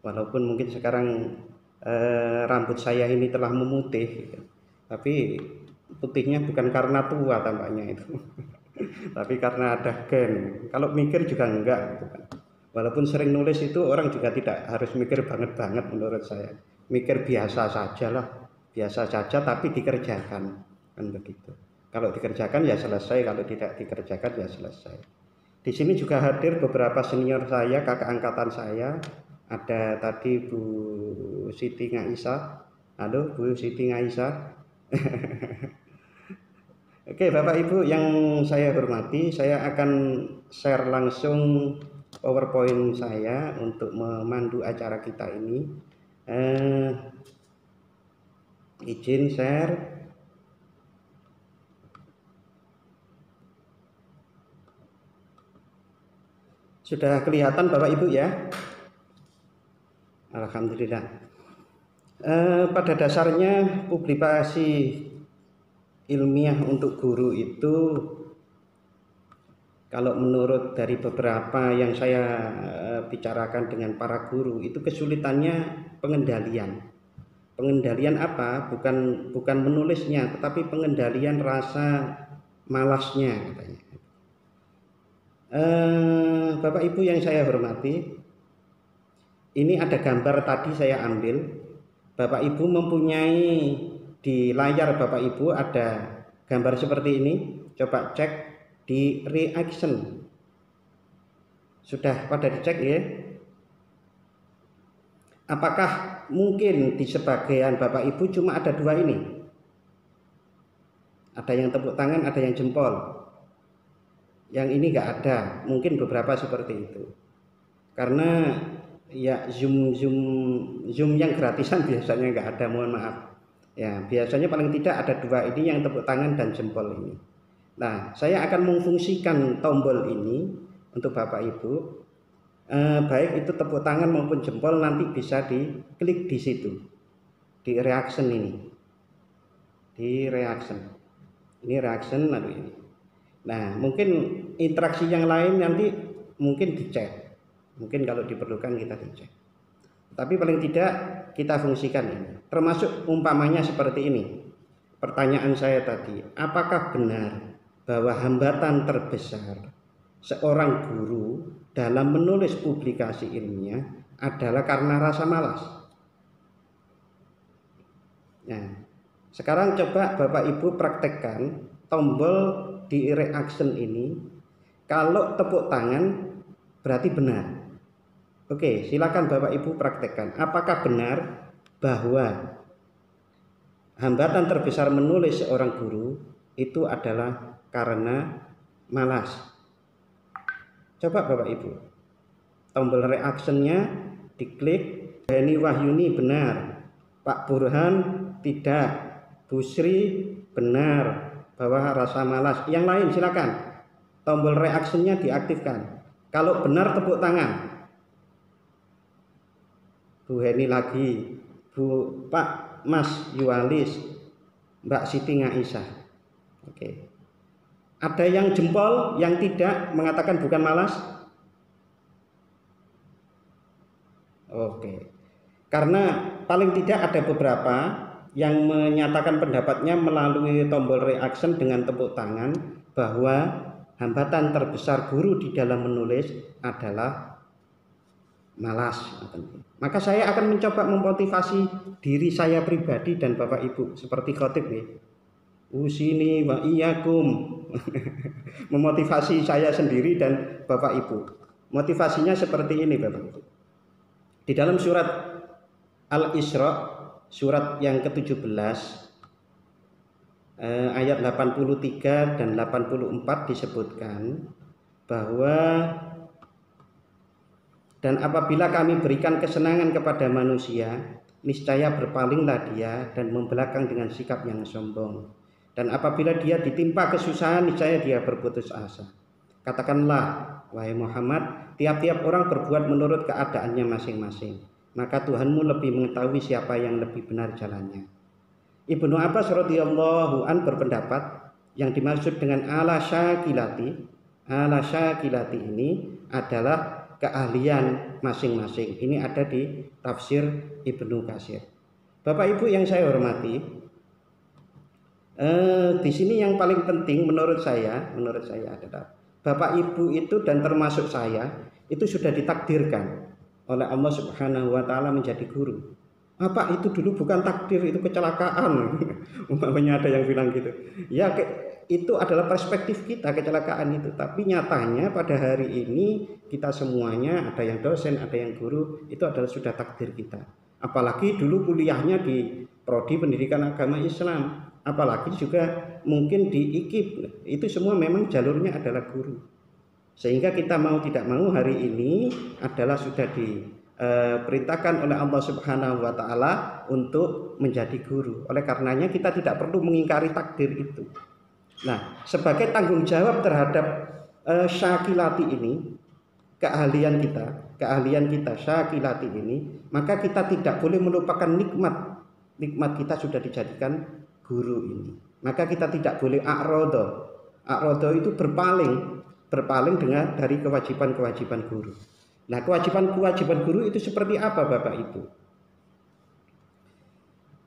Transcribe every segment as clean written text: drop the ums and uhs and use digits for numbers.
Walaupun mungkin sekarang rambut saya ini telah memutih, tapi putihnya bukan karena tua tampaknya itu, tapi karena ada gen. Kalau mikir juga enggak gitu kan. Walaupun sering nulis itu orang juga tidak harus mikir banget-banget menurut saya. Mikir biasa saja lah, biasa saja tapi dikerjakan kan begitu. Kalau dikerjakan ya selesai, kalau tidak dikerjakan ya selesai. Di sini juga hadir beberapa senior saya, kakak angkatan saya. Ada tadi Bu Siti Ngaisa. Halo Bu Siti Ngaisa. Oke Bapak Ibu yang saya hormati, saya akan share langsung PowerPoint saya untuk memandu acara kita ini. Izin share. Sudah kelihatan Bapak Ibu ya? Alhamdulillah. Pada dasarnya publikasi ilmiah untuk guru itu, kalau menurut dari beberapa yang saya bicarakan dengan para guru, itu kesulitannya pengendalian. Pengendalian apa? Bukan menulisnya, tetapi pengendalian rasa malasnya katanya. Bapak Ibu yang saya hormati, ini ada gambar tadi saya ambil. Bapak Ibu mempunyai di layar Bapak Ibu ada gambar seperti ini. Coba cek di reaction. Sudah pada dicek ya? Apakah mungkin di sebagian Bapak Ibu cuma ada dua ini? Ada yang tepuk tangan, ada yang jempol. Yang ini nggak ada, mungkin beberapa seperti itu. Karena ya zoom yang gratisan biasanya nggak ada, mohon maaf. Ya biasanya paling tidak ada dua ini yang tepuk tangan dan jempol ini. Nah saya akan memfungsikan tombol ini untuk Bapak Ibu. Baik itu tepuk tangan maupun jempol nanti bisa diklik di situ, di reaction ini, di reaction. Ini reaction lalu ini. Nah mungkin interaksi yang lain nanti mungkin dicek, mungkin kalau diperlukan kita dicek. Tapi paling tidak kita fungsikan ini. Termasuk umpamanya seperti ini. Pertanyaan saya tadi, apakah benar bahwa hambatan terbesar seorang guru dalam menulis publikasi ilmiah adalah karena rasa malas? Nah, sekarang coba Bapak Ibu praktekkan tombol di reaction ini. Kalau tepuk tangan berarti benar. Oke, silakan Bapak Ibu praktekkan. Apakah benar bahwa hambatan terbesar menulis seorang guru itu adalah karena malas? Coba Bapak Ibu. Tombol reactionnya diklik. Heni Wahyuni benar. Pak Burhan tidak. Bu Sri benar bahwa rasa malas. Yang lain silakan. Tombol reactionnya diaktifkan. Kalau benar tepuk tangan. Bu Heni lagi, Pak Mas Yualis, Mbak Siti Ngaisa. Oke. Ada yang jempol, yang tidak mengatakan bukan malas? Oke. Karena paling tidak ada beberapa yang menyatakan pendapatnya melalui tombol reaction dengan tepuk tangan bahwa hambatan terbesar guru di dalam menulis adalah malas. Maka saya akan mencoba memotivasi diri saya pribadi dan Bapak Ibu seperti khotib ya. Usini wa iyyakum. Memotivasi saya sendiri dan Bapak Ibu. Motivasinya seperti ini Bapak Ibu. Di dalam surat Al-Isra, surat yang ke-17 ayat 83 dan 84 disebutkan bahwa dan apabila kami berikan kesenangan kepada manusia, niscaya berpalinglah dia dan membelakang dengan sikap yang sombong. Dan apabila dia ditimpa kesusahan, niscaya dia berputus asa. Katakanlah, wahai Muhammad, tiap-tiap orang berbuat menurut keadaannya masing-masing. Maka Tuhanmu lebih mengetahui siapa yang lebih benar jalannya. Ibnu Abbas radhiyallahu an berpendapat yang dimaksud dengan ala syakilati ini adalah keahlian masing-masing. Ini ada di tafsir Ibnu Katsir. Bapak Ibu yang saya hormati, di sini yang paling penting menurut saya adalah Bapak Ibu itu dan termasuk saya itu sudah ditakdirkan oleh Allah Subhanahu wa taala menjadi guru. Apa itu dulu bukan takdir, itu kecelakaan. Umpamanya ada yang bilang gitu. Ya itu adalah perspektif kita, kecelakaan itu. Tapi nyatanya pada hari ini kita semuanya, ada yang dosen, ada yang guru, itu adalah sudah takdir kita. Apalagi dulu kuliahnya di prodi pendidikan agama Islam, apalagi juga mungkin di IKIP, itu semua memang jalurnya adalah guru. Sehingga kita mau tidak mau hari ini adalah sudah diperintahkan oleh Allah Subhanahu wa taala untuk menjadi guru. Oleh karenanya kita tidak perlu mengingkari takdir itu. Nah, sebagai tanggung jawab terhadap syakilati ini, keahlian kita syakilati ini, maka kita tidak boleh melupakan nikmat kita sudah dijadikan guru ini. Maka kita tidak boleh a'rodo itu berpaling dengan dari kewajiban-kewajiban guru. Nah, kewajiban-kewajiban guru itu seperti apa Bapak Ibu?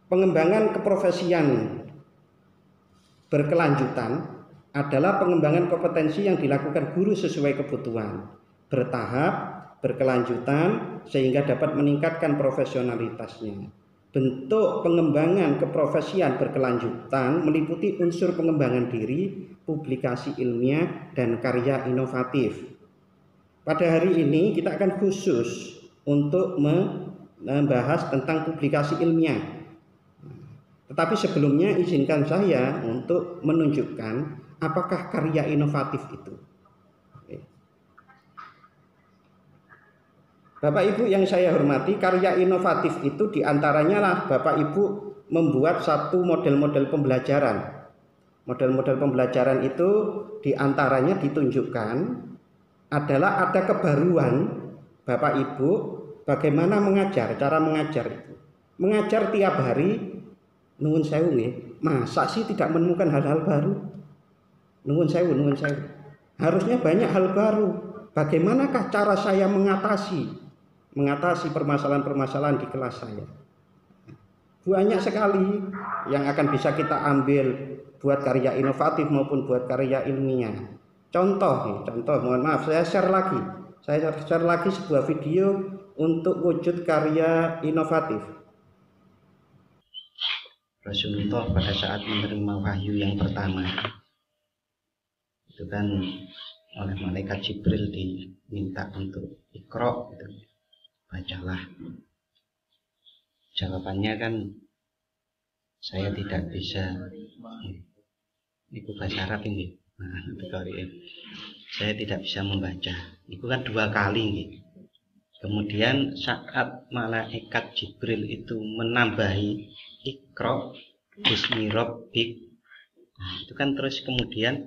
Pengembangan keprofesian berkelanjutan adalah pengembangan kompetensi yang dilakukan guru sesuai kebutuhan, bertahap, berkelanjutan sehingga dapat meningkatkan profesionalitasnya. Bentuk pengembangan keprofesian berkelanjutan meliputi unsur pengembangan diri, publikasi ilmiah, dan karya inovatif. Pada hari ini kita akan khusus untuk membahas tentang publikasi ilmiah. Tetapi sebelumnya izinkan saya untuk menunjukkan apakah karya inovatif itu. Bapak Ibu yang saya hormati, karya inovatif itu diantaranya lah Bapak Ibu membuat satu model-model pembelajaran. Model-model pembelajaran itu diantaranya ditunjukkan adalah ada kebaruan Bapak Ibu bagaimana mengajar, cara mengajar itu. Mengajar tiap hari, nuwun sewu nggih, masa sih tidak menemukan hal-hal baru? Nuwun sewu. Harusnya banyak hal baru. Bagaimanakah cara saya mengatasi permasalahan-permasalahan di kelas saya? Banyak sekali yang akan bisa kita ambil buat karya inovatif maupun buat karya ilmiah. Contoh, mohon maaf, saya share lagi sebuah video untuk wujud karya inovatif. Rasulullah pada saat menerima wahyu yang pertama, itu kan oleh malaikat Jibril diminta untuk Iqra, gitu. Bacalah. Jawabannya kan saya tidak bisa. Ini bahasa Arab ini. Nah, saya tidak bisa membaca. Itu kan 2 kali nih. Kemudian saat malaikat Jibril itu menambahi Iqra bismi rabbik, nah, itu kan terus kemudian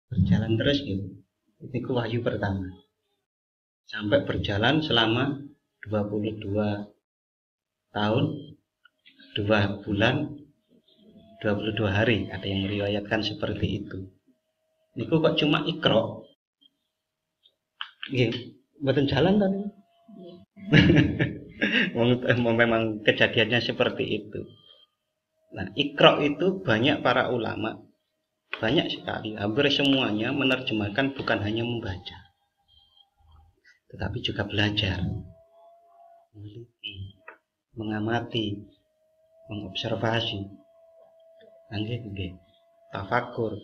berjalan terus gitu. Itu wahyu pertama. Sampai berjalan selama 22 tahun, 2 bulan, 22 hari. Ada yang meriwayatkan seperti itu. Niku kok cuma Iqra. Nggih, mboten jalan tadi. Memang kejadiannya seperti itu. Nah, Iqra itu banyak para ulama, banyak sekali, hampir semuanya menerjemahkan bukan hanya membaca, tetapi juga belajar, meneliti, mengamati, mengobservasi, tafakur.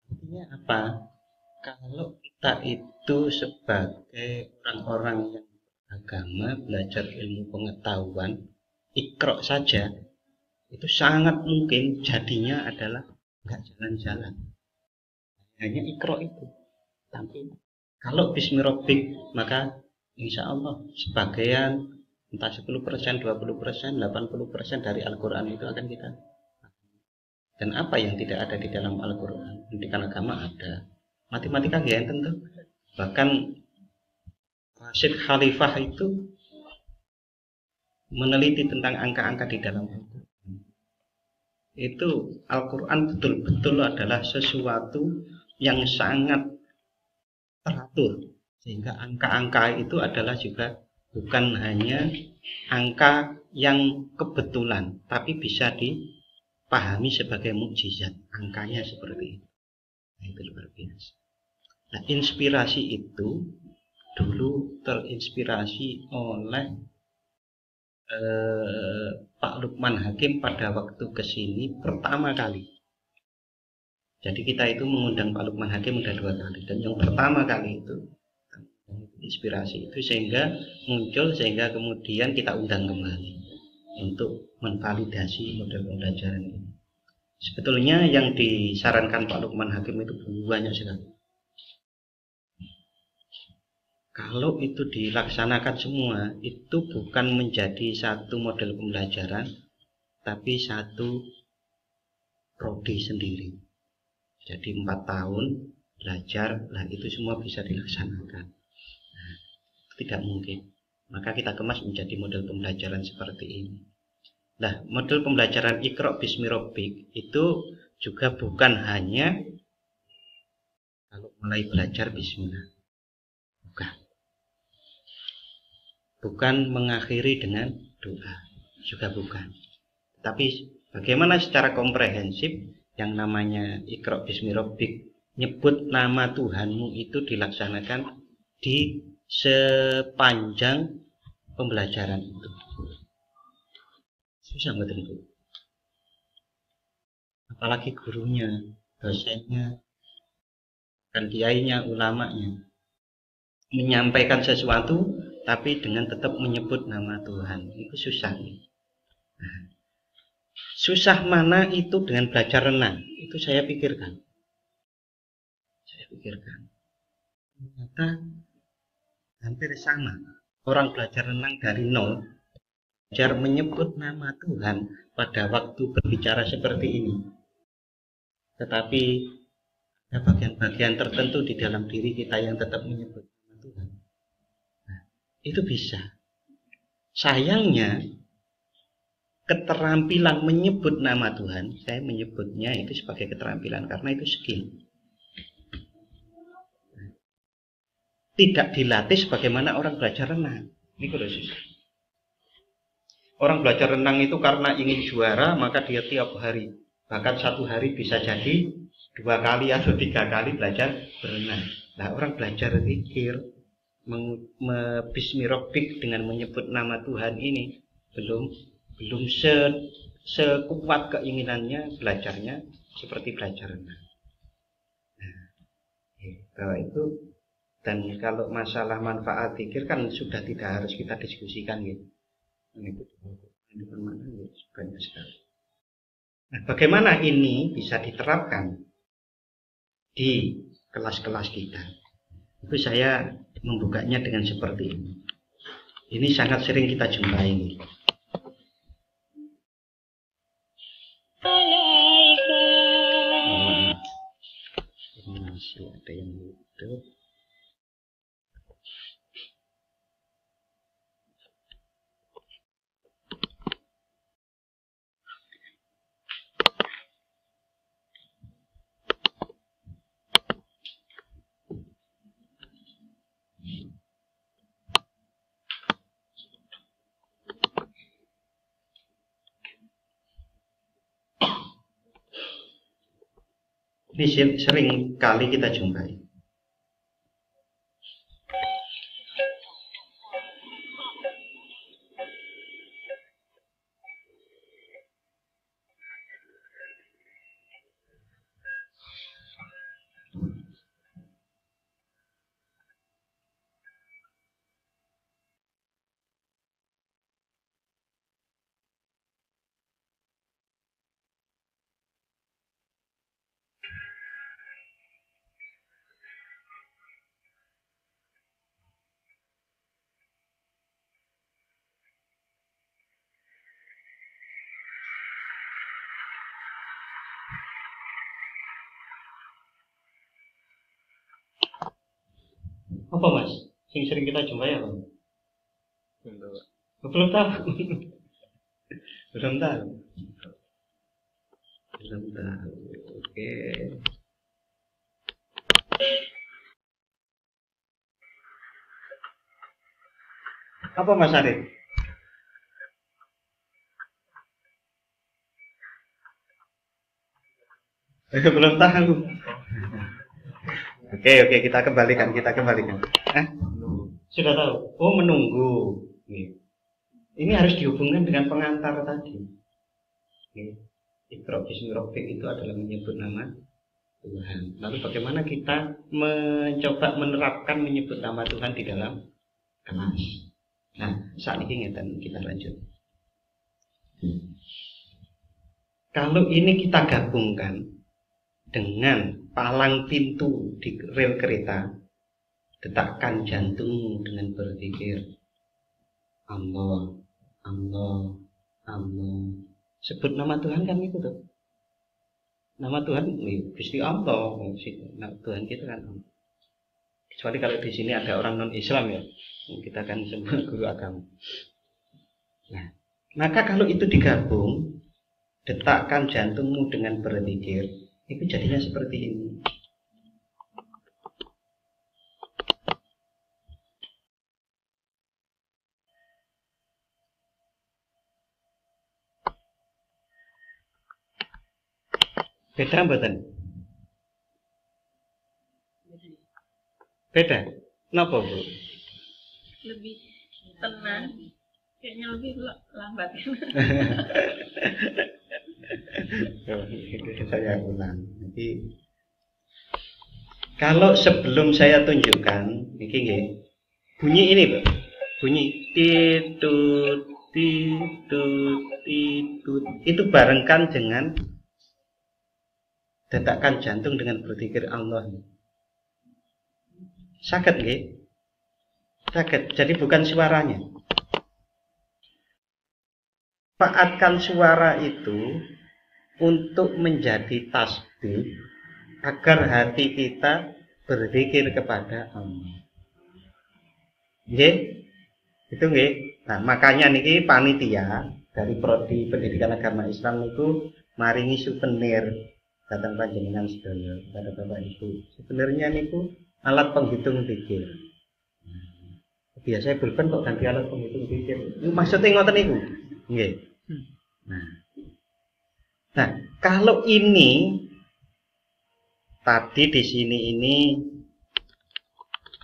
Artinya apa? Kalau kita itu sebagai orang-orang yang beragama, belajar ilmu pengetahuan, Iqra saja itu sangat mungkin jadinya adalah nggak jalan-jalan, hanya Iqra itu. Tapi kalau bismi rabbik, maka insya Allah sebagian, entah 10%, 20%, 80% dari Al-Quran itu akan kita. Dan apa yang tidak ada di dalam Al-Quran? Pendidikan agama ada, matematika ya tentu. Bahkan Rasid Khalifah itu meneliti tentang angka-angka di dalam Al-Quran. Itu Al-Quran betul-betul adalah sesuatu yang sangat teratur, Sehingga angka-angka itu adalah juga bukan hanya angka yang kebetulan, tapi bisa dipahami sebagai mukjizat. Angkanya seperti itu. Nah, itu luar biasa. Nah, inspirasi itu dulu terinspirasi oleh Pak Lukman Hakim pada waktu kesini pertama kali. Jadi kita itu mengundang Pak Lukman Hakim udah 2 kali, dan yang pertama kali itu inspirasi itu sehingga muncul, sehingga kemudian kita undang kembali untuk menvalidasi model pembelajaran ini. Sebetulnya yang disarankan Pak Lukman Hakim itu banyak sekali. Kalau itu dilaksanakan semua, itu bukan menjadi satu model pembelajaran, tapi satu prodi sendiri. Jadi 4 tahun belajar, lah itu semua bisa dilaksanakan. Nah, tidak mungkin. Maka kita kemas menjadi model pembelajaran seperti ini. Nah, model pembelajaran Iqra Bismi Rabbik itu juga bukan hanya kalau mulai belajar Bismillah. Bukan mengakhiri dengan doa, juga bukan. Tapi bagaimana secara komprehensif yang namanya Iqra Bismi Rabbik, nyebut nama Tuhanmu itu dilaksanakan di sepanjang pembelajaran itu. Susah betul itu. Apalagi gurunya, dosennya, dan kiainya, ulamanya menyampaikan sesuatu tapi dengan tetap menyebut nama Tuhan, itu susah. Nah, susah mana itu dengan belajar renang, itu saya pikirkan. Ternyata hampir sama. Orang belajar renang dari nol, belajar menyebut nama Tuhan pada waktu berbicara seperti ini. Tetapi ada bagian-bagian tertentu di dalam diri kita yang tetap menyebut nama Tuhan. Nah, itu bisa. Sayangnya, keterampilan menyebut nama Tuhan, saya menyebutnya itu sebagai keterampilan karena itu skill. Tidak dilatih sebagaimana orang belajar renang. Ini kalau susah. Orang belajar renang itu karena ingin juara, maka dia tiap hari, bahkan satu hari bisa jadi 2 kali atau 3 kali belajar berenang. Nah, orang belajar zikir, Bismi Rabbik dengan menyebut nama Tuhan ini belum sekuat keinginannya belajarnya seperti belajar renang. Nah, itu. Dan kalau masalah manfaat zikir kan sudah tidak harus kita diskusikan gitu. Itu banyak sekali. Nah, bagaimana ini bisa diterapkan di kelas-kelas kita? Itu saya membukanya dengan seperti ini. Ini sangat sering kita jumpai. Ini masih ada yang hidup. Ini sering kali kita jumpai. Apa mas? Yang sering kita jumpai apa? Belum tahu. Belum tahu. Belum tahu. Oke. Apa Mas Arif? Belum tahu. Oke, kita kembalikan. Sudah tahu. Oh, menunggu. Ini harus dihubungkan dengan pengantar tadi. Iqra bismi rabbik itu adalah menyebut nama Tuhan. Lalu bagaimana kita mencoba menerapkan menyebut nama Tuhan di dalam kelas? Nah, saat ini kita lanjut. Kalau ini kita gabungkan dengan palang pintu di rel kereta, detakkan jantungmu dengan berzikir Allah, Allah, Allah. Sebut nama Tuhan kan itu tuh. Nama Tuhan Gusti Allah. Nah, Tuhan kita kan Allah. Kecuali kalau di sini ada orang non Islam ya, kita kan semua guru agama. Nah, maka kalau itu digabung, detakkan jantungmu dengan berzikir, itu jadinya seperti ini. Beda mboten? Beda. Napa, Bu? Lebih tenang, kayaknya lebih lambat. Saya ulang. Jadi kalau sebelum saya tunjukkan, ini bunyi ini, Pak. Bunyi titut titut titut. Itu barengkan dengan detakkan jantung dengan berzikir Allah. Sakit nggih? Sakit. Jadi bukan suaranya. Manfaatkan suara itu untuk menjadi tasbih agar hati kita berzikir kepada Allah. Nggih? Itu nggih. Nah, makanya niki panitia dari Prodi Pendidikan Agama Islam niku maringi souvenir datang panjenengan sedaya pada Bapak Ibu. Sebenarnya niku alat penghitung zikir. Biasanya pulpen kok ganti alat penghitung zikir. Maksudnya ngoten niku. Nggih. Nah, kalau ini tadi di sini ini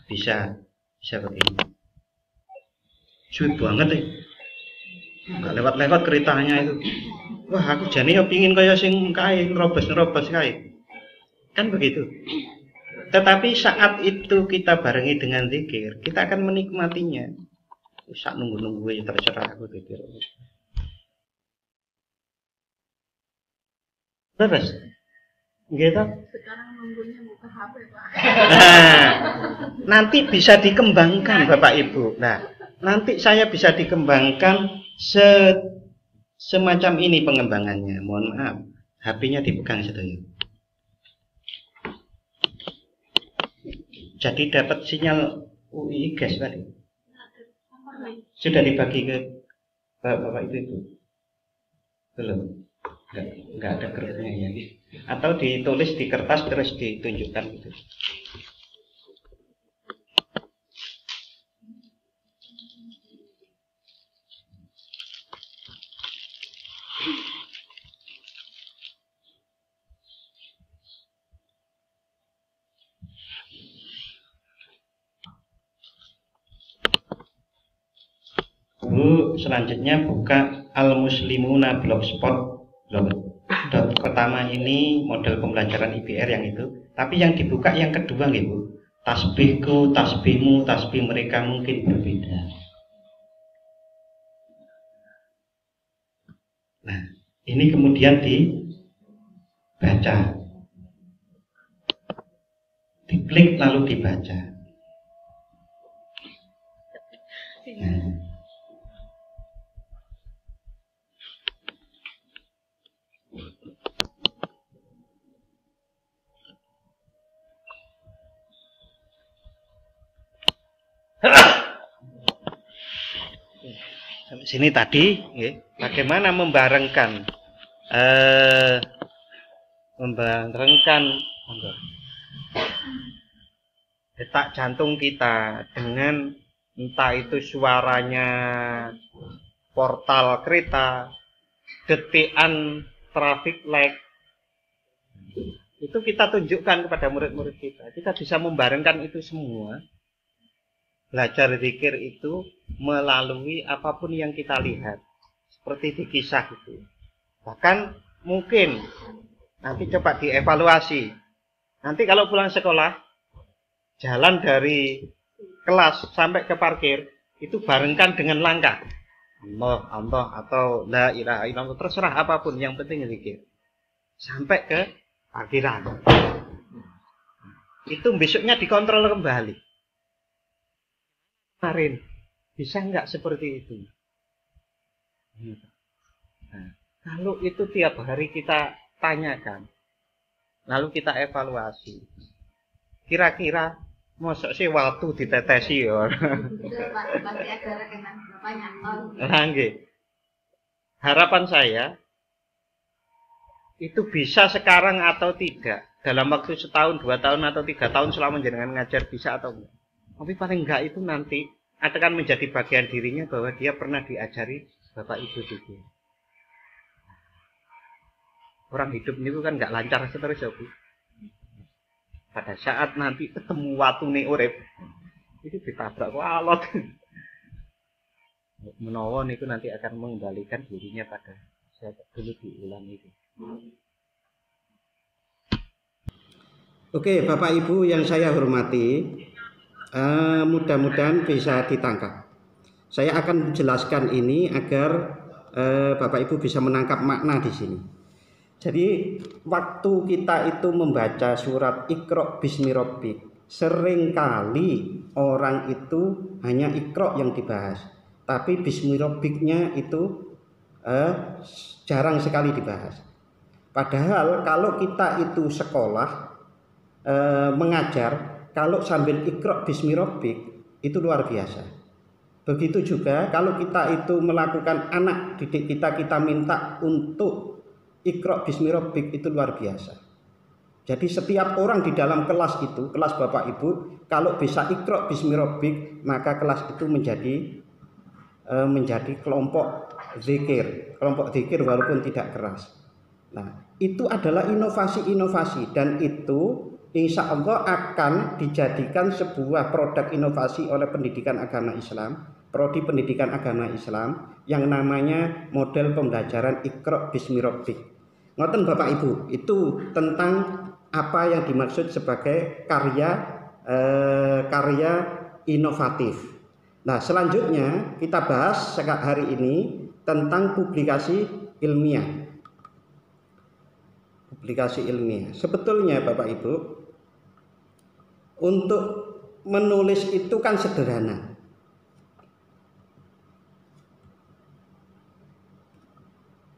bisa begini. Sulit banget nih. Enggak lewat-lewat keretanya itu. Wah, aku jane yo pingin kaya sing kae nerobos-nerobos kae. Kan begitu. Tetapi saat itu kita barengi dengan zikir, kita akan menikmatinya. Sak nunggu-nunggu ya terserah aku zikir. Terus, gitu. Sekarang nunggunya buka HP, Pak. Nah, nanti bisa dikembangkan, Bapak Ibu. Nah, nanti saya bisa dikembangkan semacam ini pengembangannya. Mohon maaf, HP-nya dipegang sedaya. Jadi dapat sinyal UI gas tadi. Sudah dibagi ke Bapak Ibu. Belum. Enggak ada grupnya ya. Atau ditulis di kertas terus ditunjukkan gitu. Selanjutnya buka Al-Muslimuna blogspot.com. Pertama ini model pembelajaran IPR yang itu, tapi yang dibuka yang kedua gitu. Tasbihku, tasbihmu, tasbih mereka mungkin berbeda. Nah, ini kemudian dibaca. Diklik lalu dibaca. Nah. Sampai sini tadi, bagaimana membarengkan detak jantung kita dengan entah itu suaranya portal kereta, detikan traffic light, itu kita tunjukkan kepada murid-murid kita. Kita bisa membarengkan itu semua. Belajar zikir itu melalui apapun yang kita lihat, seperti di kisah itu. Bahkan mungkin nanti coba dievaluasi. Nanti kalau pulang sekolah, jalan dari kelas sampai ke parkir itu barengkan dengan langkah Allah, Allah atau la ilaha illallah, terserah apapun, yang penting zikir sampai ke parkiran. Itu besoknya dikontrol kembali. Kemarin bisa nggak seperti itu? Nah, kalau itu tiap hari kita tanyakan, lalu kita evaluasi, kira-kira mosok sih waktu ditetesi ya. Harapan saya itu bisa sekarang atau tidak, dalam waktu setahun, 2 tahun atau 3 tahun selama jenengan ngajar, bisa atau enggak. Tapi paling enggak itu nanti akan menjadi bagian dirinya bahwa dia pernah diajari Bapak Ibu juga. Orang hidup ini kan enggak lancar terus ya Bu. Pada saat nanti ketemu waktu nih urip, itu ditabrak kok alot. Menawa niku nanti akan mengembalikan dirinya pada saya dulu diulang itu. Oke, Bapak Ibu yang saya hormati, mudah-mudahan bisa ditangkap. Saya akan menjelaskan ini agar Bapak Ibu bisa menangkap makna di sini. Jadi waktu kita itu membaca surat Iqra bismi rabbik, seringkali orang itu hanya Iqra yang dibahas, tapi bismi rabbiknya itu jarang sekali dibahas. Padahal kalau kita itu sekolah mengajar, kalau sambil Iqra bismi rabbik itu luar biasa. Begitu juga kalau kita itu melakukan anak didik kita minta untuk Iqra bismi rabbik, itu luar biasa. Jadi setiap orang di dalam kelas itu, kelas Bapak Ibu, kalau bisa Iqra bismi rabbik, maka kelas itu menjadi kelompok zikir walaupun tidak keras. Nah, itu adalah inovasi-inovasi, dan itu insya Allah akan dijadikan sebuah produk inovasi oleh pendidikan agama Islam, prodi pendidikan agama Islam yang namanya model pembelajaran Iqra bismi rabbik. Ngoten Bapak Ibu, itu tentang apa yang dimaksud sebagai karya inovatif. Nah, selanjutnya kita bahas hari ini tentang publikasi ilmiah. Publikasi ilmiah. Sebetulnya Bapak Ibu, untuk menulis itu kan sederhana.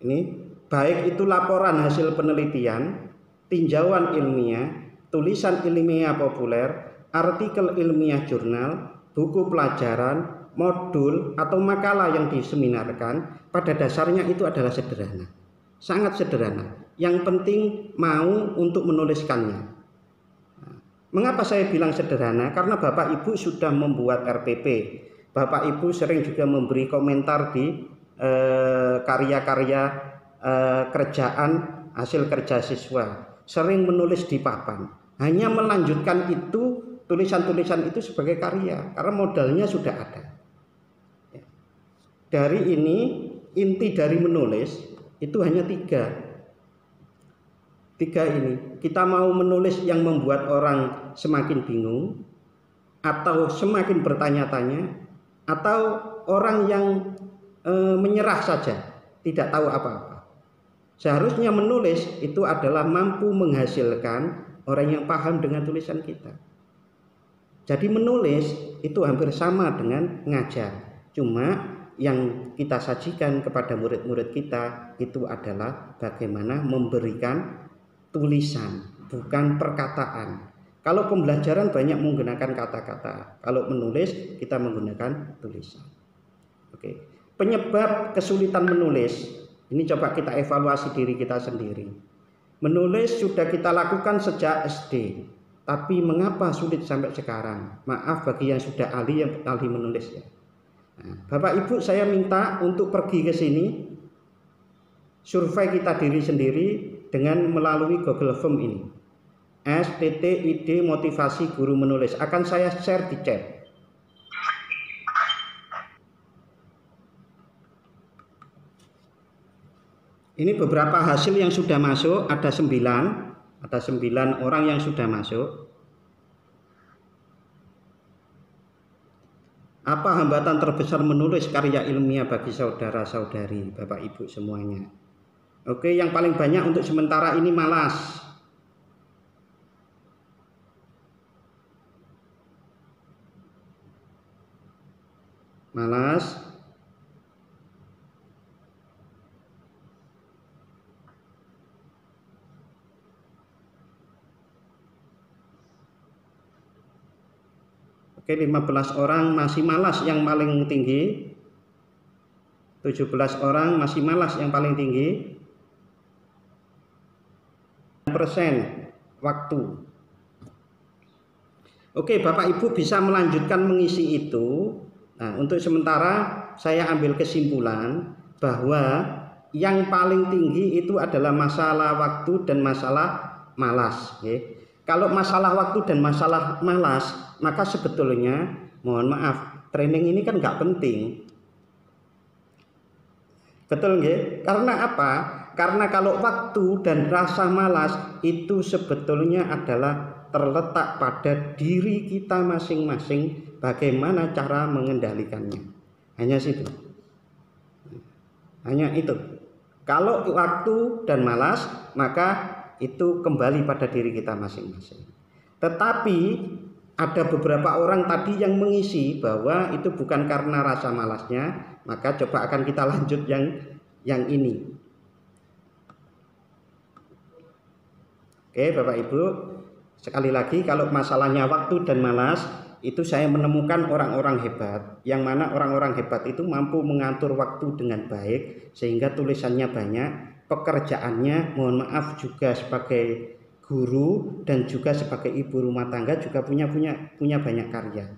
Ini baik itu laporan hasil penelitian, tinjauan ilmiah, tulisan ilmiah populer, artikel ilmiah jurnal, buku pelajaran, modul atau makalah yang diseminarkan, pada dasarnya itu adalah sederhana. Sangat sederhana. Yang penting mau untuk menuliskannya. Mengapa saya bilang sederhana? Karena Bapak Ibu sudah membuat RPP. Bapak Ibu sering juga memberi komentar di karya-karya kerjaan hasil kerja siswa, sering menulis di papan. Hanya melanjutkan itu, tulisan-tulisan itu sebagai karya, karena modalnya sudah ada. Dari ini, inti dari menulis itu hanya tiga ini. Kita mau menulis yang membuat orang semakin bingung, atau semakin bertanya-tanya, atau orang yang menyerah saja, tidak tahu apa-apa. Seharusnya menulis itu adalah mampu menghasilkan orang yang paham dengan tulisan kita. Jadi menulis itu hampir sama dengan ngajar. Cuma yang kita sajikan kepada murid-murid kita itu adalah bagaimana memberikan tulisan, bukan perkataan. Kalau pembelajaran banyak menggunakan kata-kata, kalau menulis kita menggunakan tulisan. Oke. Penyebab kesulitan menulis, ini coba kita evaluasi diri kita sendiri. Menulis sudah kita lakukan sejak SD. Tapi mengapa sulit sampai sekarang? Maaf bagi yang sudah ahli menulis ya. Nah, Bapak Ibu, saya minta untuk pergi ke sini, survei kita diri sendiri dengan melalui Google Form ini. STTID motivasi guru menulis. Akan saya share di chat. Ini beberapa hasil yang sudah masuk, ada 9 orang yang sudah masuk. Apa hambatan terbesar menulis karya ilmiah bagi saudara-saudari, Bapak Ibu semuanya? Oke, yang paling banyak untuk sementara ini malas. Malas. Oke, 15 orang masih malas yang paling tinggi. 17 orang masih malas yang paling tinggi. Persen waktu. Oke, Bapak Ibu bisa melanjutkan mengisi itu. Nah, untuk sementara saya ambil kesimpulan bahwa yang paling tinggi itu adalah masalah waktu dan masalah malas. Kalau masalah waktu dan masalah malas, maka sebetulnya mohon maaf, training ini kan nggak penting. Betul nggih? Karena apa? Karena kalau waktu dan rasa malas itu sebetulnya adalah terletak pada diri kita masing-masing, bagaimana cara mengendalikannya. Hanya situ. Hanya itu. Kalau waktu dan malas, maka itu kembali pada diri kita masing-masing. Tetapi ada beberapa orang tadi yang mengisi bahwa itu bukan karena rasa malasnya, maka coba akan kita lanjut yang ini. Oke, Bapak Ibu, sekali lagi kalau masalahnya waktu dan malas, itu saya menemukan orang-orang hebat, yang mana orang-orang hebat itu mampu mengatur waktu dengan baik sehingga tulisannya banyak, pekerjaannya mohon maaf juga sebagai guru dan juga sebagai ibu rumah tangga juga punya banyak karya.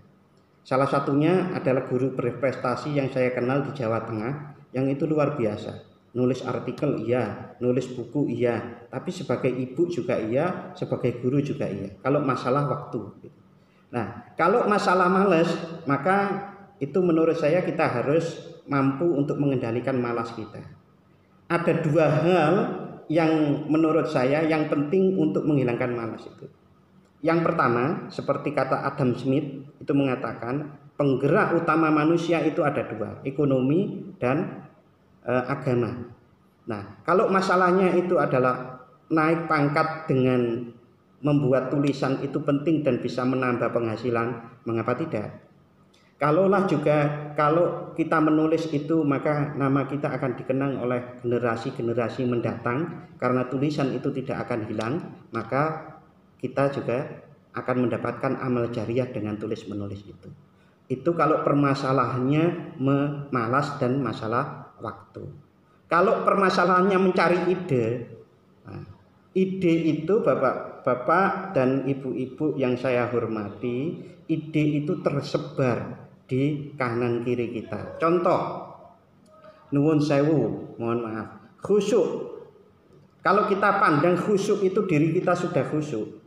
Salah satunya adalah guru berprestasi yang saya kenal di Jawa Tengah, yang itu luar biasa. Nulis artikel iya, nulis buku iya, tapi sebagai ibu juga iya, sebagai guru juga iya. Kalau masalah waktu. Nah, kalau masalah malas, maka itu menurut saya kita harus mampu untuk mengendalikan malas kita. Ada 2 hal yang menurut saya yang penting untuk menghilangkan malas itu. Yang pertama, seperti kata Adam Smith itu mengatakan penggerak utama manusia itu ada 2, ekonomi dan agama. Nah, kalau masalahnya itu adalah naik pangkat dengan membuat tulisan itu penting dan bisa menambah penghasilan, mengapa tidak? Kalaulah juga kalau kita menulis itu maka nama kita akan dikenang oleh generasi-generasi mendatang, karena tulisan itu tidak akan hilang, maka kita juga akan mendapatkan amal jariah dengan tulis menulis itu. Itu kalau permasalahannya malas dan masalah waktu. Kalau permasalahannya mencari ide, nah, ide itu bapak-bapak dan ibu-ibu yang saya hormati, ide itu tersebar di kanan kiri kita. Contoh, nuwun sewu, mohon maaf, khusyuk. Kalau kita pandang khusyuk itu diri kita sudah khusyuk.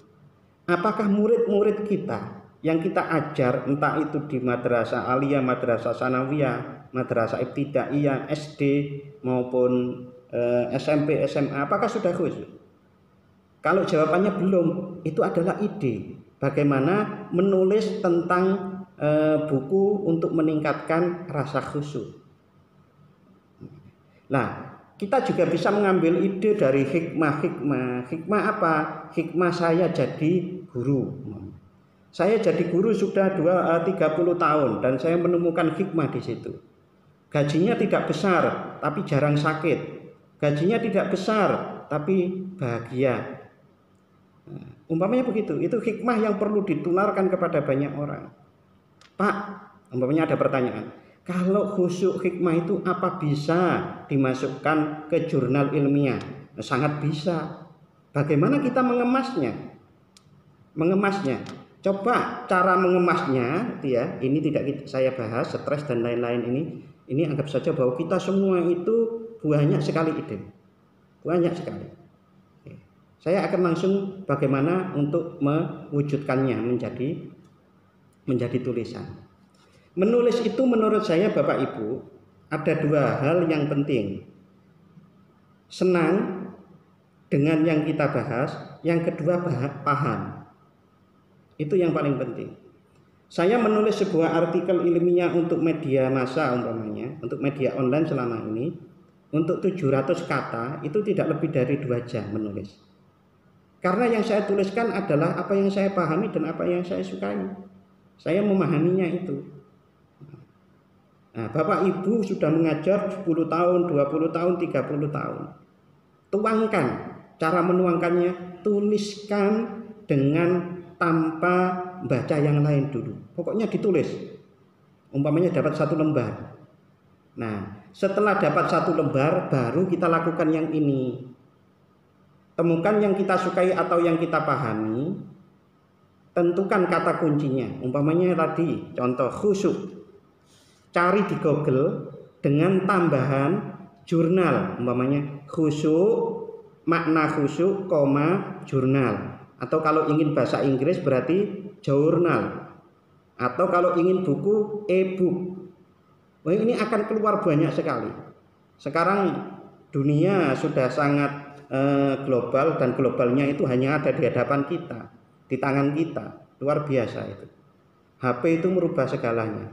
Apakah murid-murid kita yang kita ajar, entah itu di madrasah aliyah, madrasah sanawiyah, madrasah ibtidaiyah, SD maupun SMP, SMA, apakah sudah khusyuk? Kalau jawabannya belum, itu adalah ide bagaimana menulis tentang buku untuk meningkatkan rasa khusyuk. Nah, kita juga bisa mengambil ide dari hikmah. Hikmah apa? Hikmah saya jadi guru. Saya jadi guru sudah 30 tahun dan saya menemukan hikmah di situ. Gajinya tidak besar tapi jarang sakit. Gajinya tidak besar tapi bahagia. Nah, umpamanya begitu. Itu hikmah yang perlu ditularkan kepada banyak orang. Pak, umpamanya ada pertanyaan. Kalau khusyuk hikmah itu apa bisa dimasukkan ke jurnal ilmiah? Nah, sangat bisa. Bagaimana kita mengemasnya? mengemasnya. Coba cara mengemasnya itu ya, ini tidak saya bahas, stres dan lain-lain ini. Ini anggap saja bahwa kita semua itu banyak sekali ide. Banyak sekali. Oke. Saya akan langsung bagaimana untuk mewujudkannya menjadi tulisan. Menulis itu menurut saya Bapak Ibu ada dua hal yang penting. Senang dengan yang kita bahas, yang kedua paham. Itu yang paling penting. Saya menulis sebuah artikel ilmiah untuk media massa umpamanya, untuk media online selama ini, untuk 700 kata itu tidak lebih dari 2 jam menulis. Karena yang saya tuliskan adalah apa yang saya pahami dan apa yang saya sukai. Saya memahaminya itu. Nah, Bapak Ibu sudah mengajar 10 tahun, 20 tahun, 30 tahun. Tuangkan, cara menuangkannya, tuliskan dengan tanpa baca yang lain dulu. Pokoknya ditulis. Umpamanya dapat 1 lembar. Nah, setelah dapat 1 lembar, baru kita lakukan yang ini. Temukan yang kita sukai atau yang kita pahami. Tentukan kata kuncinya. Umpamanya tadi, contoh khusyuk. Cari di Google dengan tambahan jurnal. Umpamanya khusyuk, makna khusyuk, jurnal. Atau kalau ingin bahasa Inggris berarti jurnal. Atau kalau ingin buku, e-book. Wah, ini akan keluar banyak sekali. Sekarang dunia sudah sangat global dan globalnya itu hanya ada di hadapan kita, di tangan kita. Luar biasa itu. HP itu merubah segalanya.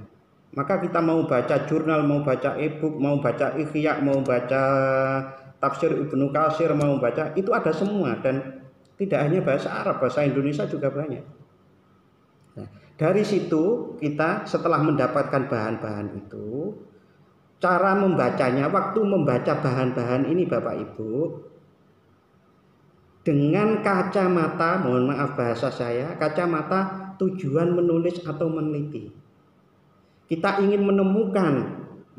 Maka kita mau baca jurnal, mau baca e-book, mau baca Ihya, mau baca tafsir Ibnu Katsir, mau baca, itu ada semua. Dan tidak hanya bahasa Arab, bahasa Indonesia juga banyak. Nah, dari situ kita setelah mendapatkan bahan-bahan itu, cara membacanya, waktu membaca bahan-bahan ini Bapak Ibu, dengan kacamata, mohon maaf bahasa saya, kacamata tujuan menulis atau meneliti. Kita ingin menemukan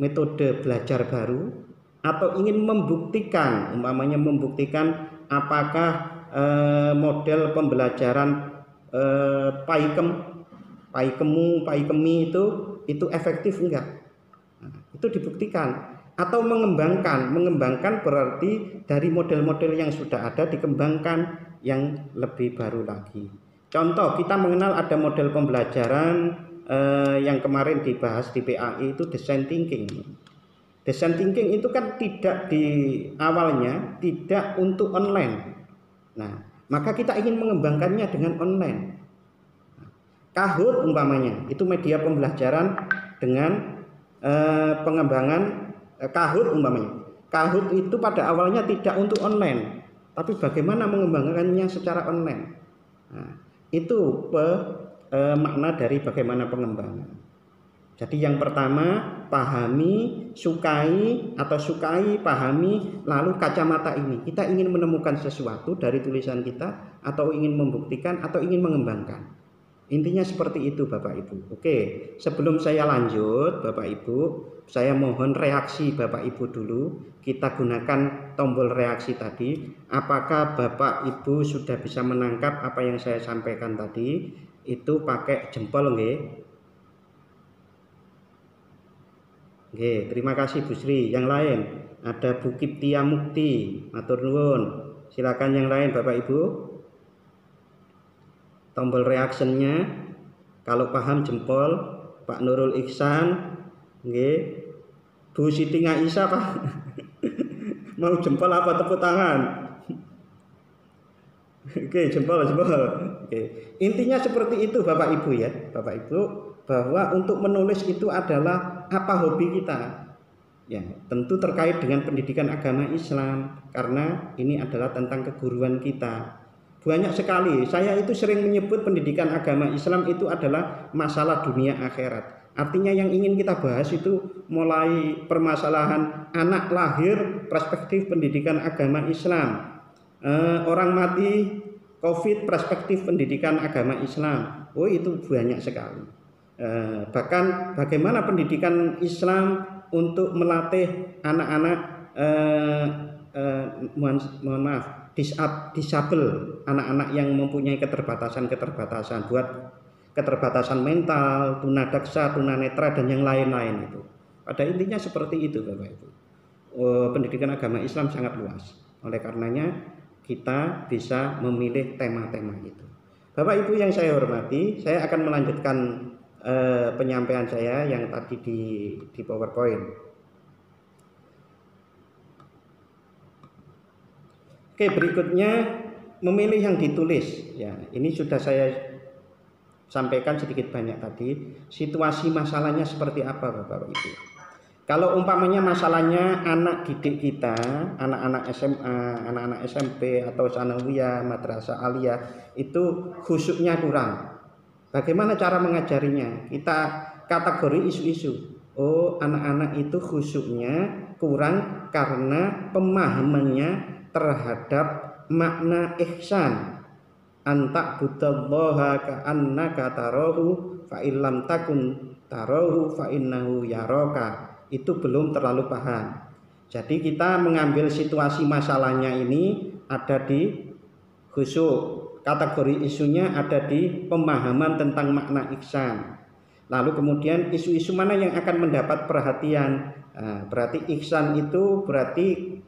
metode belajar baru atau ingin membuktikan, umpamanya membuktikan apakah model pembelajaran paikemi itu efektif enggak? Nah, itu dibuktikan. Atau mengembangkan berarti dari model-model yang sudah ada dikembangkan yang lebih baru lagi. Contoh, kita mengenal ada model pembelajaran yang kemarin dibahas di PAI itu design thinking. Design thinking itu kan tidak di awalnya tidak untuk online. Nah, maka kita ingin mengembangkannya dengan online. Kahoot umpamanya itu media pembelajaran dengan pengembangan Kahoot umpamanya. Kahoot itu pada awalnya tidak untuk online, tapi bagaimana mengembangkannya secara online. Nah, itu makna dari bagaimana pengembangan. Jadi yang pertama pahami, sukai, pahami, lalu kacamata ini. Kita ingin menemukan sesuatu dari tulisan kita, atau ingin membuktikan, atau ingin mengembangkan. Intinya seperti itu Bapak Ibu. Oke, sebelum saya lanjut Bapak Ibu, saya mohon reaksi Bapak Ibu dulu. Kita gunakan tombol reaksi tadi. Apakah Bapak Ibu sudah bisa menangkap apa yang saya sampaikan tadi? Itu pakai jempol nggih. Oke, terima kasih Bu Sri. Yang lain ada Bu Kiptia Mukti, matur nuwun. Silakan yang lain Bapak Ibu. Tombol reactionnya, kalau paham jempol. Pak Nurul Ihsan, nggih. Bu Siti Aisyah Pak. Mau jempol apa tepuk tangan? Oke, jempol. Oke. Intinya seperti itu Bapak Ibu ya, Bapak Ibu, bahwa untuk menulis itu adalah apa hobi kita. Ya, tentu terkait dengan pendidikan agama Islam, karena ini adalah tentang keguruan kita. Banyak sekali, saya itu sering menyebut pendidikan agama Islam itu adalah masalah dunia akhirat. Artinya yang ingin kita bahas itu mulai permasalahan anak lahir, perspektif pendidikan agama Islam, orang mati COVID, perspektif pendidikan agama Islam. Oh, itu banyak sekali. Bahkan bagaimana pendidikan Islam untuk melatih anak-anak, mohon maaf, disabel, anak-anak yang mempunyai keterbatasan, buat keterbatasan mental, tunadaksa, tunanetra dan yang lain-lain itu. Pada intinya seperti itu Bapak Ibu. Pendidikan agama Islam sangat luas. Oleh karenanya kita bisa memilih tema-tema itu. Bapak Ibu yang saya hormati, saya akan melanjutkan penyampaian saya yang tadi di PowerPoint. Oke, berikutnya memilih yang ditulis. Ya, ini sudah saya sampaikan sedikit banyak tadi. Situasi masalahnya seperti apa Bapak Ibu? Kalau umpamanya masalahnya anak didik kita, anak-anak SMA, anak-anak SMP atau sanawiyah, madrasah aliyah, itu khusyuknya kurang. Bagaimana cara mengajarinya? Kita kategori isu-isu. Oh, anak-anak itu khusyuknya kurang karena pemahamannya terhadap makna ihsan. Antak budallaha ka'annaka tarahu fa illam takun tarahu fa innahu yaraka. Itu belum terlalu paham. Jadi kita mengambil situasi masalahnya ini ada di khusyuk. Kategori isunya ada di pemahaman tentang makna ihsan. Lalu kemudian isu-isu mana yang akan mendapat perhatian? Nah, berarti ihsan itu berarti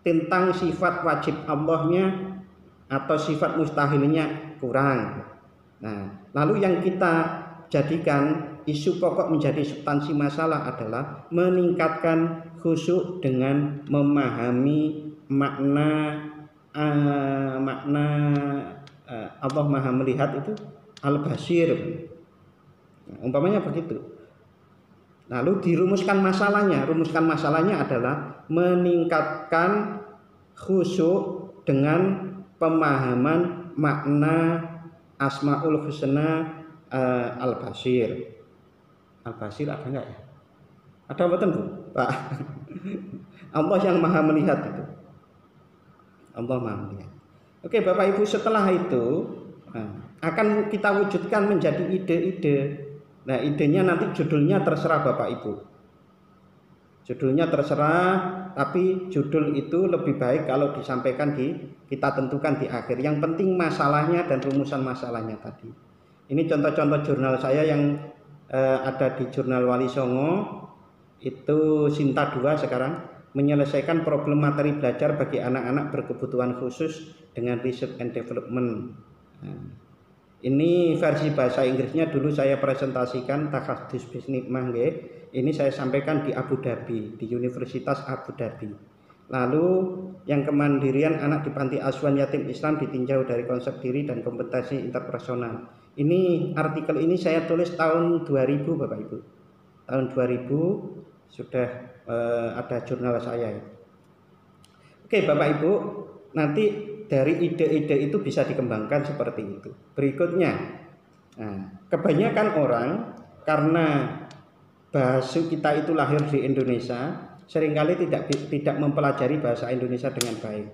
tentang sifat wajib Allahnya atau sifat mustahilnya kurang. Nah, lalu yang kita jadikan isu pokok menjadi substansi masalah adalah meningkatkan khusyuk dengan memahami makna Allah Maha Melihat itu Al-Basir. Nah, umpamanya begitu. Lalu dirumuskan masalahnya. Rumuskan masalahnya adalah meningkatkan khusyuk dengan pemahaman makna Asmaul Husna Al-Basir. Al-Basir ada enggak ya? Ada betul Bu? Pak. Allah yang Maha Melihat itu. Allah Maha Melihat. Oke Bapak Ibu, setelah itu akan kita wujudkan menjadi ide-ide. Nah, idenya nanti judulnya terserah Bapak Ibu. Judulnya terserah, tapi judul itu lebih baik kalau disampaikan kita tentukan di akhir. Yang penting masalahnya dan rumusan masalahnya tadi. Ini contoh-contoh jurnal saya yang ada di Jurnal Wali Songo. Itu Sinta 2 sekarang, menyelesaikan problem materi belajar bagi anak-anak berkebutuhan khusus dengan research and development. Nah, ini versi bahasa Inggrisnya dulu saya presentasikan Takhadus Bisnikmah nggih. Ini saya sampaikan di Abu Dhabi, di Universitas Abu Dhabi. Lalu yang kemandirian anak di panti asuhan yatim Islam ditinjau dari konsep diri dan kompetensi interpersonal. Ini artikel ini saya tulis tahun 2000 Bapak Ibu. Tahun 2000 sudah ada jurnal saya. Oke Bapak Ibu, nanti dari ide-ide itu bisa dikembangkan seperti itu. Berikutnya, kebanyakan orang karena bahasa kita itu lahir di Indonesia, seringkali tidak mempelajari bahasa Indonesia dengan baik.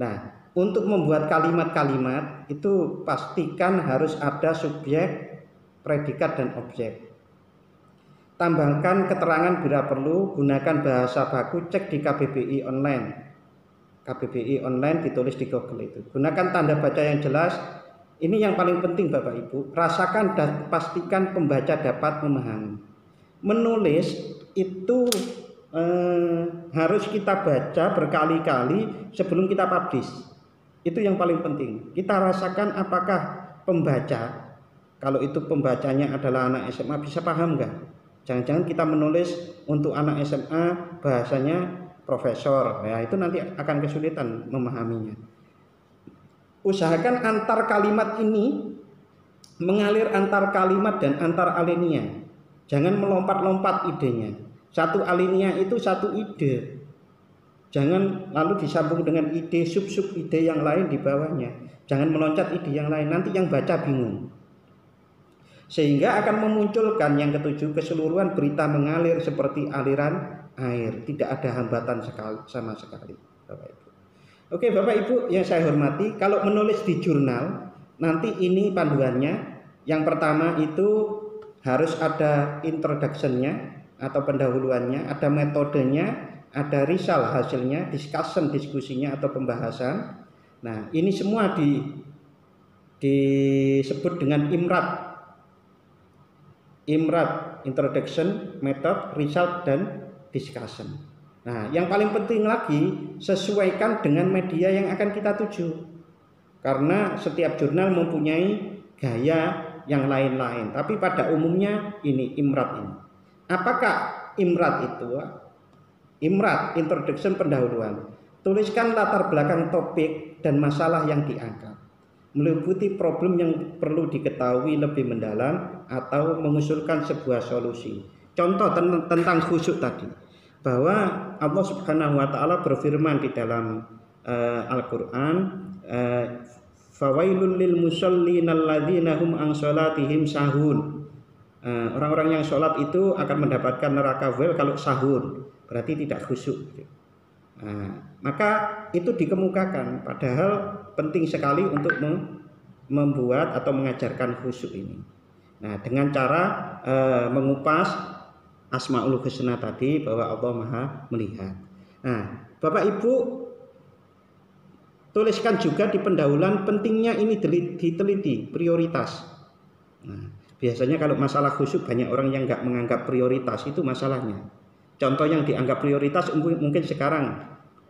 Nah, untuk membuat kalimat-kalimat itu pastikan harus ada subjek, predikat dan objek. Tambahkan keterangan bila perlu, gunakan bahasa baku, cek di KBBI online. KBBI online ditulis di Google itu. Gunakan tanda baca yang jelas. Ini yang paling penting Bapak Ibu. Rasakan dan pastikan pembaca dapat memahami. Menulis itu harus kita baca berkali-kali sebelum kita publish. Itu yang paling penting. Kita rasakan apakah pembaca, kalau itu pembacanya adalah anak SMA, bisa paham nggak? Jangan-jangan kita menulis untuk anak SMA bahasanya profesor, ya itu nanti akan kesulitan memahaminya. Usahakan antar kalimat ini mengalir antar kalimat dan antar alinea. Jangan melompat-lompat idenya. Satu alinea itu satu ide. Jangan lalu disambung dengan ide sub-sub ide yang lain di bawahnya. Jangan meloncat ide yang lain, nanti yang baca bingung. Sehingga akan memunculkan yang ketujuh, keseluruhan berita mengalir seperti aliran air, tidak ada hambatan sama sekali Bapak Ibu. Oke Bapak Ibu yang saya hormati, kalau menulis di jurnal nanti ini panduannya. Yang pertama itu harus ada introduction-nya atau pendahuluannya, ada metodenya, ada risal hasilnya, discussion diskusinya atau pembahasan. Nah, ini semua disebut dengan IMRAD, introduction, method, result, dan discussion. Nah, yang paling penting lagi, sesuaikan dengan media yang akan kita tuju. Karena setiap jurnal mempunyai gaya yang lain-lain, tapi pada umumnya ini IMRAD ini. Apakah IMRAD itu? IMRAD, introduction, pendahuluan. Tuliskan latar belakang topik dan masalah yang diangkat, meliputi problem yang perlu diketahui lebih mendalam atau mengusulkan sebuah solusi. Contoh tentang khusyuk tadi, bahwa Allah Subhanahu wa taala berfirman di dalam Al-Qur'an, fawailul lil musallin alladzina hum an salatihim sahun. Orang-orang yang sholat itu akan mendapatkan neraka kalau sahur, berarti tidak khusyuk. Maka itu dikemukakan, padahal penting sekali untuk membuat atau mengajarkan khusyuk ini. Nah, dengan cara mengupas Asmaul Husna tadi, bahwa Allah Maha melihat. Nah, Bapak Ibu, tuliskan juga di pendahuluan pentingnya ini diteliti prioritas. Nah, biasanya kalau masalah khusyuk banyak orang yang nggak menganggap prioritas, itu masalahnya. Contoh yang dianggap prioritas mungkin sekarang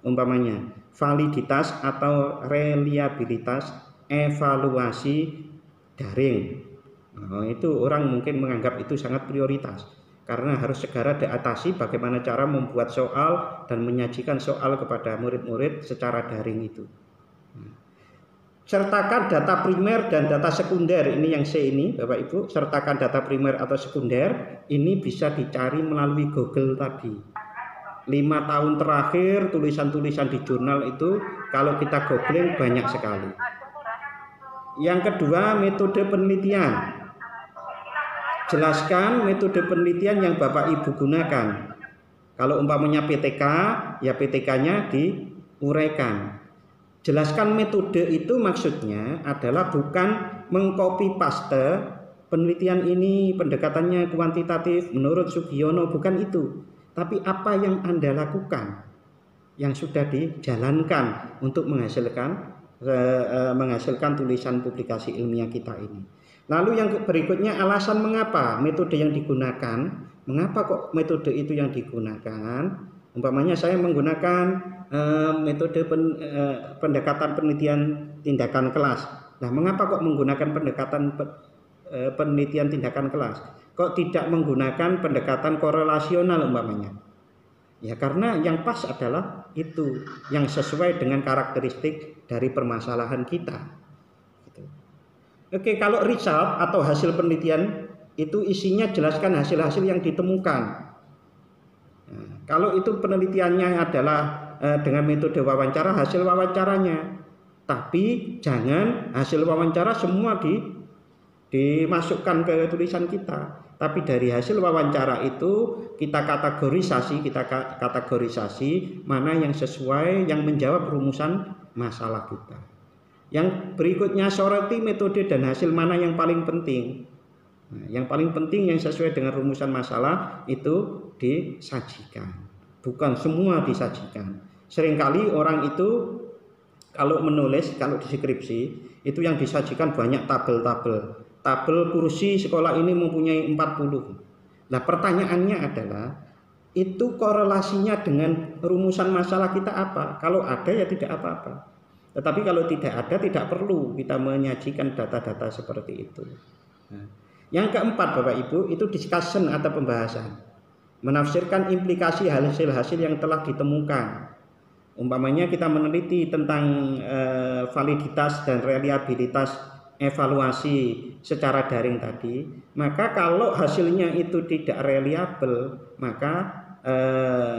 umpamanya validitas atau reliabilitas evaluasi daring. Nah, itu orang mungkin menganggap itu sangat prioritas karena harus segera diatasi bagaimana cara membuat soal dan menyajikan soal kepada murid-murid secara daring itu. Sertakan data primer dan data sekunder, ini yang C ini Bapak Ibu, sertakan data primer atau sekunder, ini bisa dicari melalui Google tadi. 5 tahun terakhir tulisan-tulisan di jurnal itu kalau kita googling banyak sekali. Yang kedua, metode penelitian. Jelaskan metode penelitian yang Bapak Ibu gunakan. Kalau umpamanya PTK, ya PTK-nya diuraikan. Jelaskan metode itu maksudnya adalah bukan mengcopy paste penelitian ini pendekatannya kuantitatif menurut Sugiono, bukan itu. Tapi apa yang Anda lakukan yang sudah dijalankan untuk menghasilkan tulisan publikasi ilmiah kita ini. Lalu yang berikutnya, alasan mengapa metode yang digunakan, mengapa kok metode itu yang digunakan. Umpamanya saya menggunakan metode pendekatan penelitian tindakan kelas. Nah, mengapa kok menggunakan pendekatan penelitian tindakan kelas? Kok tidak menggunakan pendekatan korelasional umpamanya? Ya karena yang pas adalah itu yang sesuai dengan karakteristik dari permasalahan kita. Oke, kalau result atau hasil penelitian itu isinya jelaskan hasil-hasil yang ditemukan. Nah, kalau itu penelitiannya adalah dengan metode wawancara, hasil wawancaranya. Tapi jangan hasil wawancara semua dimasukkan ke tulisan kita. Tapi dari hasil wawancara itu kita kategorisasi mana yang sesuai, yang menjawab rumusan masalah kita. Yang berikutnya, soroti metode dan hasil mana yang paling penting. Nah, yang paling penting yang sesuai dengan rumusan masalah itu disajikan, bukan semua disajikan. Seringkali orang itu kalau menulis, kalau di skripsi itu yang disajikan banyak tabel kursi sekolah ini mempunyai 40. Nah, pertanyaannya adalah itu korelasinya dengan rumusan masalah kita apa? Kalau ada ya tidak apa-apa. Tetapi kalau tidak ada, tidak perlu kita menyajikan data-data seperti itu. Nah, yang keempat Bapak Ibu, itu discussion atau pembahasan. Menafsirkan implikasi hasil-hasil yang telah ditemukan. Umpamanya kita meneliti tentang validitas dan reliabilitas evaluasi secara daring tadi, maka kalau hasilnya itu tidak reliable, maka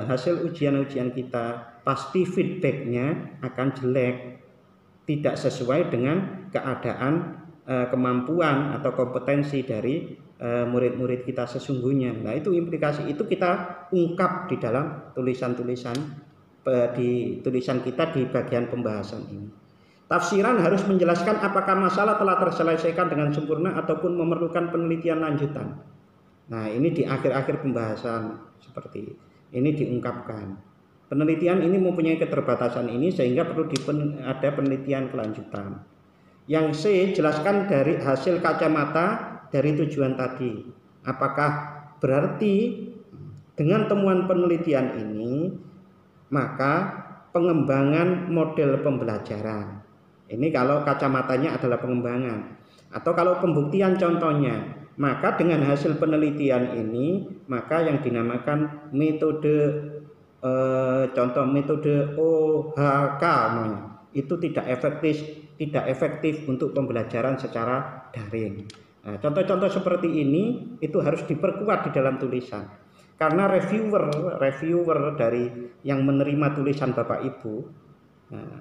hasil ujian-ujian kita pasti feedbacknya akan jelek, tidak sesuai dengan keadaan kemampuan atau kompetensi dari murid-murid kita sesungguhnya. Nah, itu implikasi itu kita ungkap di dalam tulisan-tulisan di tulisan kita di bagian pembahasan ini. Tafsiran harus menjelaskan apakah masalah telah terselesaikan dengan sempurna ataupun memerlukan penelitian lanjutan. Nah, ini di akhir-akhir pembahasan seperti ini diungkapkan. Penelitian ini mempunyai keterbatasan ini sehingga perlu ada penelitian kelanjutan. Yang C, jelaskan dari hasil kacamata dari tujuan tadi. Apakah berarti dengan temuan penelitian ini maka pengembangan model pembelajaran. Ini kalau kacamatanya adalah pengembangan. Atau kalau pembuktian contohnya, maka dengan hasil penelitian ini maka yang dinamakan metode contoh metode OHK namanya, itu tidak efektif untuk pembelajaran secara daring. Nah, contoh-contoh seperti ini itu harus diperkuat di dalam tulisan. Karena reviewer dari yang menerima tulisan Bapak Ibu,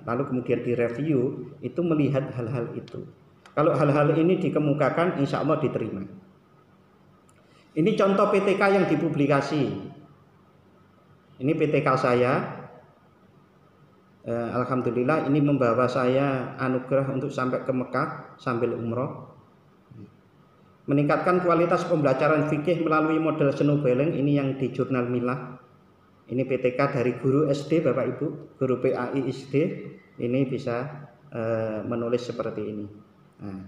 lalu kemudian direview, itu melihat hal-hal itu. Kalau hal-hal ini dikemukakan, insya Allah diterima. Ini contoh PTK yang dipublikasi. Ini PTK saya. Alhamdulillah ini membawa saya anugerah untuk sampai ke Mekah sambil umroh. Meningkatkan kualitas pembelajaran fikih melalui model snowballing, ini yang di jurnal Milah. Ini PTK dari guru SD Bapak Ibu, guru PAI SD, ini bisa menulis seperti ini. Nah,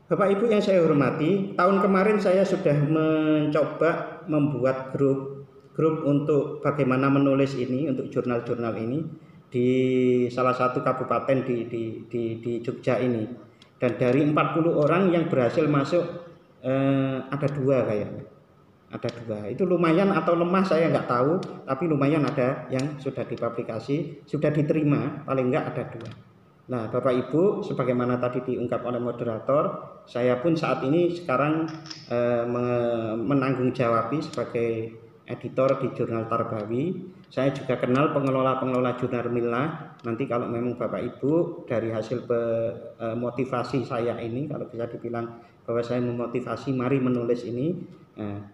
Bapak Ibu yang saya hormati, tahun kemarin saya sudah mencoba membuat grup untuk bagaimana menulis ini, untuk jurnal-jurnal ini di salah satu kabupaten di Jogja ini. Dan dari 40 orang yang berhasil masuk ada 2 kayaknya. Ada 2. Itu lumayan atau lemah saya nggak tahu, tapi lumayan ada yang sudah dipublikasi, sudah diterima, paling nggak ada 2. Nah, Bapak Ibu, sebagaimana tadi diungkap oleh moderator, saya pun saat ini sekarang menanggung jawabi sebagai editor di Jurnal Tarbawi. Saya juga kenal pengelola Jurnal Milah. Nanti kalau memang Bapak Ibu dari hasil motivasi saya ini, kalau bisa dibilang bahwa saya memotivasi mari menulis ini,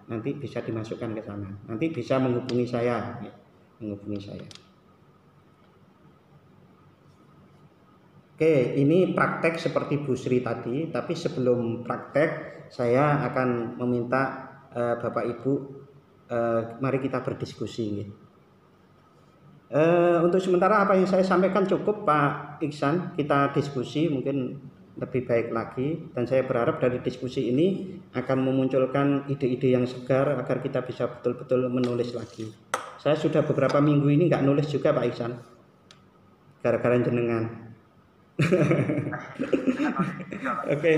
nanti bisa dimasukkan ke sana. Nanti bisa menghubungi saya, Oke, ini praktek seperti Bu Sri tadi, tapi sebelum praktek saya akan meminta Bapak Ibu, mari kita berdiskusi. Untuk sementara apa yang saya sampaikan cukup Pak Iksan, kita diskusi mungkin lebih baik lagi, dan saya berharap dari diskusi ini akan memunculkan ide-ide yang segar agar kita bisa betul-betul menulis lagi. Saya sudah beberapa minggu ini nggak nulis juga Pak Iksan, gara-gara jenengan. Oke.